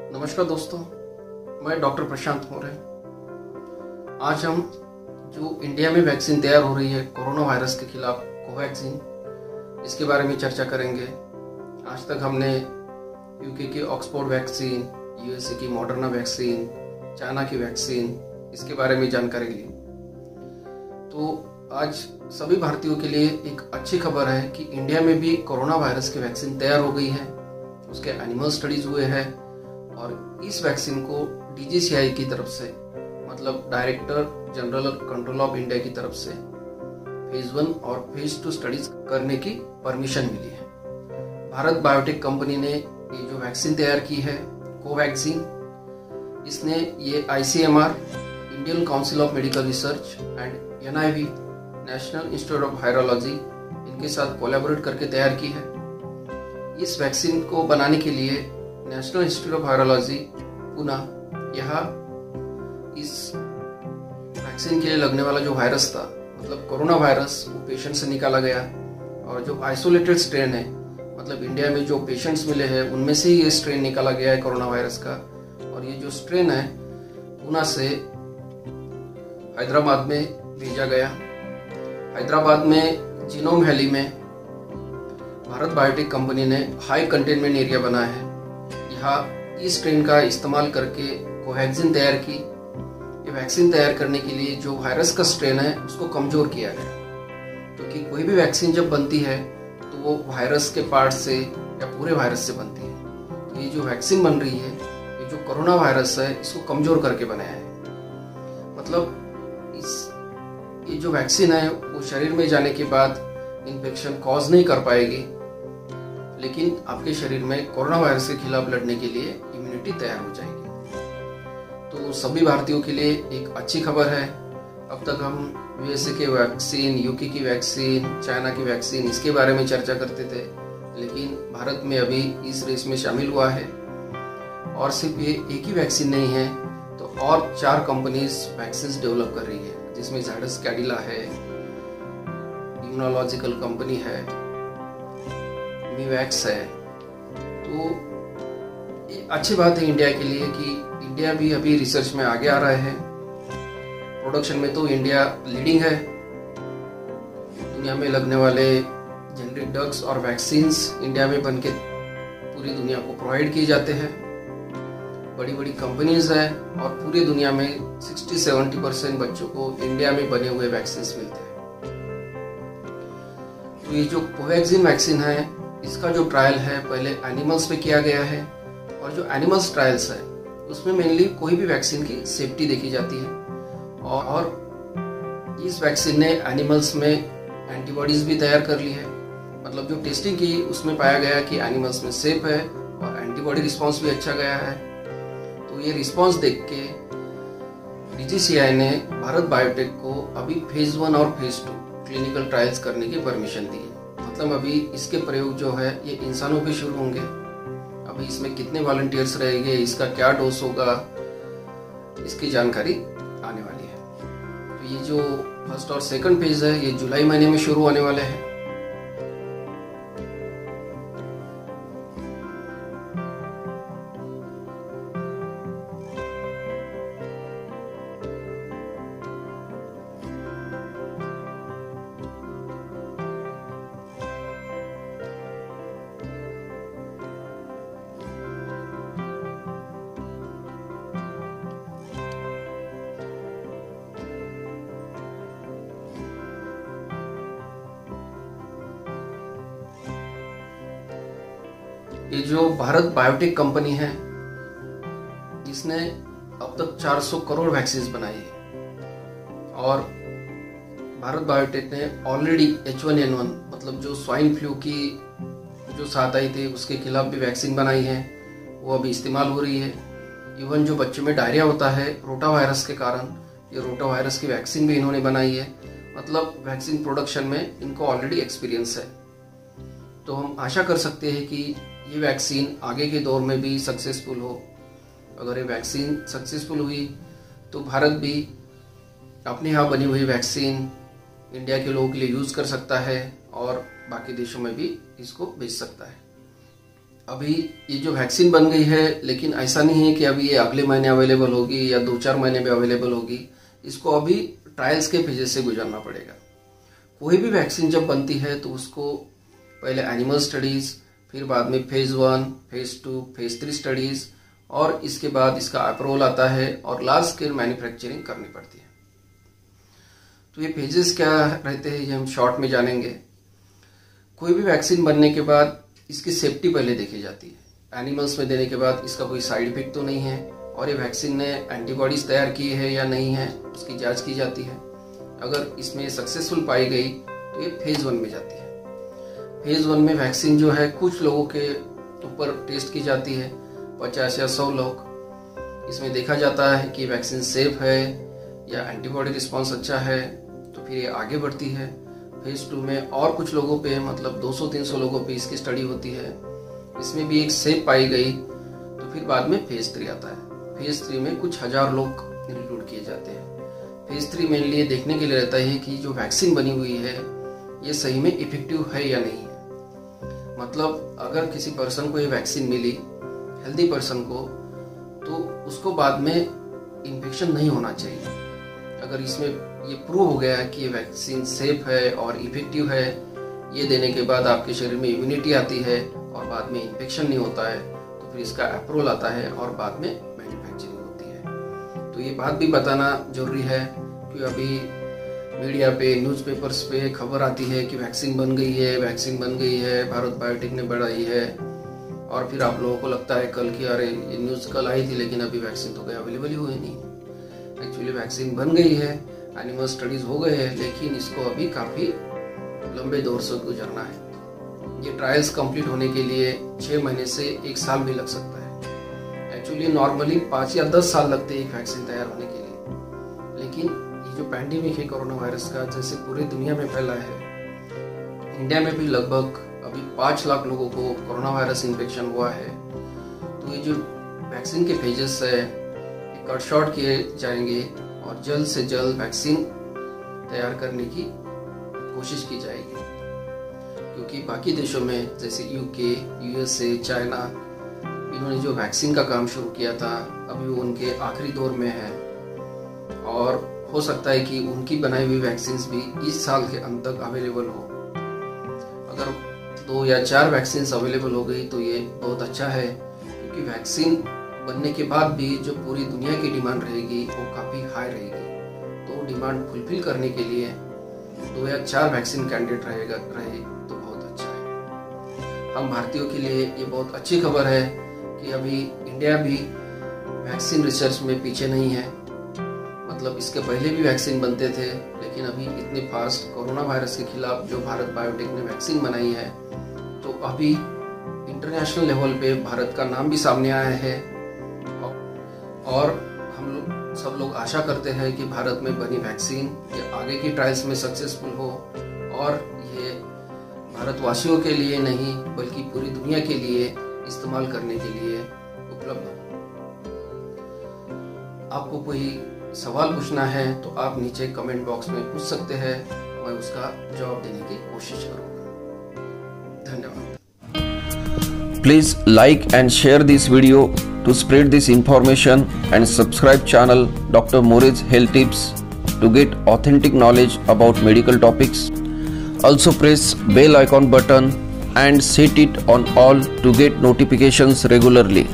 नमस्कार दोस्तों, मैं डॉक्टर प्रशांत मौर्य। आज हम जो इंडिया में वैक्सीन तैयार हो रही है कोरोना वायरस के खिलाफ कोवैक्सीन, इसके बारे में चर्चा करेंगे। आज तक हमने यूके की ऑक्सफोर्ड वैक्सीन, यूएसए की मॉडर्ना वैक्सीन, चाइना की वैक्सीन, इसके बारे में जानकारी ली। तो आज सभी भारतीयों के लिए एक अच्छी खबर है कि इंडिया में भी कोरोना वायरस की वैक्सीन तैयार हो गई है। उसके एनिमल स्टडीज हुए हैं और इस वैक्सीन को DGCI की तरफ से, मतलब director general control of India की तरफ से फेज 1 और फेज 2 स्टडीज करने की परमिशन मिली है। भारत बायोटेक कंपनी ने ये जो वैक्सीन तैयार की है कोवैक्सीन, इसने ये ICMR, Indian council of medical research and NIV, national institute of virology, इनके साथ कोलैबोरेट करके तैयार की है। इस वैक्सीन को बनाने के लिए national institute of virology Pune, यहाँ इस वैक्सीन के लिए लगने वाला जो वायरस था, मतलब कोरोना वायरस, वो पेशेंट से निकाला गया और जो आइसोलेटेड स्ट्रेन है, मतलब इंडिया में जो पेशेंट्स मिले हैं उनमें से ही ये स्ट्रेन निकाला गया है कोरोना वायरस का। और ये जो स्ट्रेन है पुणे से हैदराबाद में भेजा गया। हैदराबाद में जीनोम वैली में भारत बायोटेक कंपनी ने हाई कंटेनमेंट एरिया बनाया है। यहाँ इस स्ट्रेन का इस्तेमाल करके कोवैक्सीन तैयार की। ये वैक्सीन तैयार करने के लिए जो वायरस का स्ट्रेन है उसको कमजोर किया गया, क्योंकि कोई भी वैक्सीन जब बनती है तो वो वायरस के पार्ट से या पूरे वायरस से बनती है। तो ये जो वैक्सीन बन रही है, ये जो कोरोना वायरस है, इसको कमजोर करके बनाया है। मतलब ये जो वैक्सीन है वो शरीर में जाने के बाद इन्फेक्शन कॉज नहीं कर पाएगी, लेकिन आपके शरीर में कोरोना वायरस के खिलाफ लड़ने के लिए इम्यूनिटी तैयार हो जाएगी। तो सभी भारतीयों के लिए एक अच्छी खबर है। अब तक हम USA के वैक्सीन, UK की वैक्सीन, चाइना की वैक्सीन, इसके बारे में चर्चा करते थे, लेकिन भारत में अभी इस रेस में शामिल हुआ है। और सिर्फ ये एक ही वैक्सीन नहीं है, तो और 4 कंपनीज वैक्सीन डेवलप कर रही है, जिसमें जायडस कैडिला है, इम्यूनोलॉजिकल कंपनी है, मीवैक्स है। तो ये अच्छी बात है इंडिया के लिए कि इंडिया भी अभी रिसर्च में आगे आ रहा है। प्रोडक्शन में तो इंडिया लीडिंग है। दुनिया में लगने वाले जेनरिक ड्रग्स और वैक्सीन्स इंडिया में बनके पूरी दुनिया को प्रोवाइड किए जाते हैं। बड़ी बड़ी कंपनीज है और पूरी दुनिया में 60-70% बच्चों को इंडिया में बने हुए वैक्सीन्स मिलते हैं। तो ये जो कोवैक्सीन वैक्सीन है, इसका जो ट्रायल है पहले एनिमल्स पे किया गया है, और जो एनिमल्स ट्रायल्स है उसमें मेनली कोई भी वैक्सीन की सेफ्टी देखी जाती है। और इस वैक्सीन ने एनिमल्स में एंटीबॉडीज भी तैयार कर ली है। मतलब जो टेस्टिंग की उसमें पाया गया कि एनिमल्स में सेफ है और एंटीबॉडी रिस्पॉन्स भी अच्छा गया है। तो ये रिस्पॉन्स देख के DGCI ने भारत बायोटेक को अभी फेज 1 और फेज 2 क्लिनिकल ट्रायल्स करने की परमिशन दी है। मतलब अभी इसके प्रयोग जो है ये इंसानों पे शुरू होंगे। अभी इसमें कितने वॉलंटियर्स रहेंगे, इसका क्या डोज होगा, इसकी जानकारी आने वाली है। तो ये जो फर्स्ट और सेकंड फेज है ये जुलाई महीने में शुरू होने वाले हैं। ये जो भारत बायोटेक कंपनी है, इसने अब तक 400 करोड़ वैक्सीन बनाई है। और भारत बायोटेक ने ऑलरेडी H1N1, मतलब जो स्वाइन फ्लू की जो साथ आई थी, उसके खिलाफ भी वैक्सीन बनाई है, वो अभी इस्तेमाल हो रही है। इवन जो बच्चों में डायरिया होता है रोटा वायरस के कारण, ये रोटा वायरस की वैक्सीन भी इन्होंने बनाई है। मतलब वैक्सीन प्रोडक्शन में इनको ऑलरेडी एक्सपीरियंस है। तो हम आशा कर सकते हैं कि ये वैक्सीन आगे के दौर में भी सक्सेसफुल हो। अगर ये वैक्सीन सक्सेसफुल हुई तो भारत भी अपने यहाँ बनी हुई वैक्सीन इंडिया के लोगों के लिए यूज़ कर सकता है और बाकी देशों में भी इसको भेज सकता है। अभी ये जो वैक्सीन बन गई है, लेकिन ऐसा नहीं है कि अभी ये अगले महीने अवेलेबल होगी या 2-4 महीने में अवेलेबल होगी। इसको अभी ट्रायल्स के फेजेस से गुजरना पड़ेगा। कोई भी वैक्सीन जब बनती है तो उसको पहले एनिमल स्टडीज़, फिर बाद में फेज़ 1, फेज़ 2, फेज़ 3 स्टडीज़, और इसके बाद इसका अप्रूवल आता है और लार्ज स्केल मैन्युफैक्चरिंग करनी पड़ती है। तो ये फेजेस क्या रहते हैं ये हम शॉर्ट में जानेंगे। कोई भी वैक्सीन बनने के बाद इसकी सेफ्टी पहले देखी जाती है। एनिमल्स में देने के बाद इसका कोई साइड इफेक्ट तो नहीं है और ये वैक्सीन ने एंटीबॉडीज तैयार की है या नहीं है, उसकी जांच की जाती है। अगर इसमें सक्सेसफुल पाई गई तो ये फेज़ 1 में जाती है। फेज़ 1 में वैक्सीन जो है कुछ लोगों के ऊपर टेस्ट की जाती है, 50 या 100 लोग। इसमें देखा जाता है कि वैक्सीन सेफ है या एंटीबॉडी रिस्पॉन्स अच्छा है, तो फिर ये आगे बढ़ती है। फेज़ 2 में और कुछ लोगों पे, मतलब 200-300 लोगों पे इसकी स्टडी होती है। इसमें भी एक सेफ पाई गई तो फिर बाद में फेज़ 3 आता है। फेज़ 3 में कुछ हजार लोग रिक्रूट किए जाते हैं। फेज़ 3 मेनली देखने के लिए रहता है कि जो वैक्सीन बनी हुई है ये सही में इफेक्टिव है या नहीं है। मतलब अगर किसी पर्सन को ये वैक्सीन मिली, हेल्दी पर्सन को, तो उसको बाद में इन्फेक्शन नहीं होना चाहिए। अगर इसमें ये प्रूव हो गया कि ये वैक्सीन सेफ है और इफेक्टिव है, ये देने के बाद आपके शरीर में इम्यूनिटी आती है और बाद में इन्फेक्शन नहीं होता है, तो फिर इसका अप्रूवल आता है और बाद में मैन्युफैक्चरिंग होती है। तो ये बात भी बताना जरूरी है कि अभी मीडिया पे, न्यूज़पेपर्स पे खबर आती है कि वैक्सीन बन गई है, वैक्सीन बन गई है, भारत बायोटेक ने बढ़ाई है, और फिर आप लोगों को लगता है कल की अरे ये न्यूज़ कल आई थी लेकिन अभी वैक्सीन तो अवेलेबल ही हुई नहीं। एक्चुअली वैक्सीन बन गई है, एनिमल स्टडीज हो गए हैं, लेकिन इसको अभी काफ़ी लंबे दौर से गुजरना है। ये ट्रायल्स कंप्लीट होने के लिए 6 महीने से 1 साल भी लग सकता है। एक्चुअली नॉर्मली 5 या 10 साल लगते हैं एक वैक्सीन तैयार होने के लिए, लेकिन ये जो पैंडेमिक है कोरोना वायरस का, जैसे पूरी दुनिया में फैला है, इंडिया में भी लगभग अभी 5 लाख लोगों को कोरोना वायरस इन्फेक्शन हुआ है। तो ये जो वैक्सीन के फेजेस है ये कट शॉर्ट किए जाएंगे और जल्द से जल्द वैक्सीन तैयार करने की कोशिश की जाएगी। क्योंकि बाकी देशों में जैसे यूके, यूएसए, चाइना, इन्होंने जो वैक्सीन का काम शुरू किया था अभी वो उनके आखिरी दौर में है, और हो सकता है कि उनकी बनाई हुई वैक्सीन भी इस साल के अंत तक अवेलेबल हो। अगर 2 या 4 वैक्सीन अवेलेबल हो गई तो ये बहुत अच्छा है, क्योंकि वैक्सीन बनने के बाद भी जो पूरी दुनिया की डिमांड रहेगी वो काफ़ी हाई रहेगी। तो डिमांड फुलफिल करने के लिए 2 या 4 वैक्सीन कैंडिडेट रहे तो बहुत अच्छा है। हम भारतीयों के लिए ये बहुत अच्छी खबर है कि अभी इंडिया भी वैक्सीन रिसर्च में पीछे नहीं है। मतलब इसके पहले भी वैक्सीन बनते थे, लेकिन अभी इतने फास्ट कोरोना वायरस के खिलाफ जो भारत बायोटेक ने वैक्सीन बनाई है, तो अभी इंटरनेशनल लेवल पे भारत का नाम भी सामने आया है। और हम सब लोग आशा करते हैं कि भारत में बनी वैक्सीन ये आगे की ट्रायल्स में सक्सेसफुल हो और ये भारतवासियों के लिए नहीं बल्कि पूरी दुनिया के लिए इस्तेमाल करने के लिए उपलब्ध हो। आपको कोई सवाल पूछना है तो आप नीचे कमेंट बॉक्स में पूछ सकते हैं, मैं उसका जवाब देने की कोशिश करूंगा। धन्यवाद। Please like and share this video to spread this information and subscribe channel Dr. Moritz Health Tips to get authentic knowledge about medical topics. Also press bell icon button and set it on all to get notifications regularly.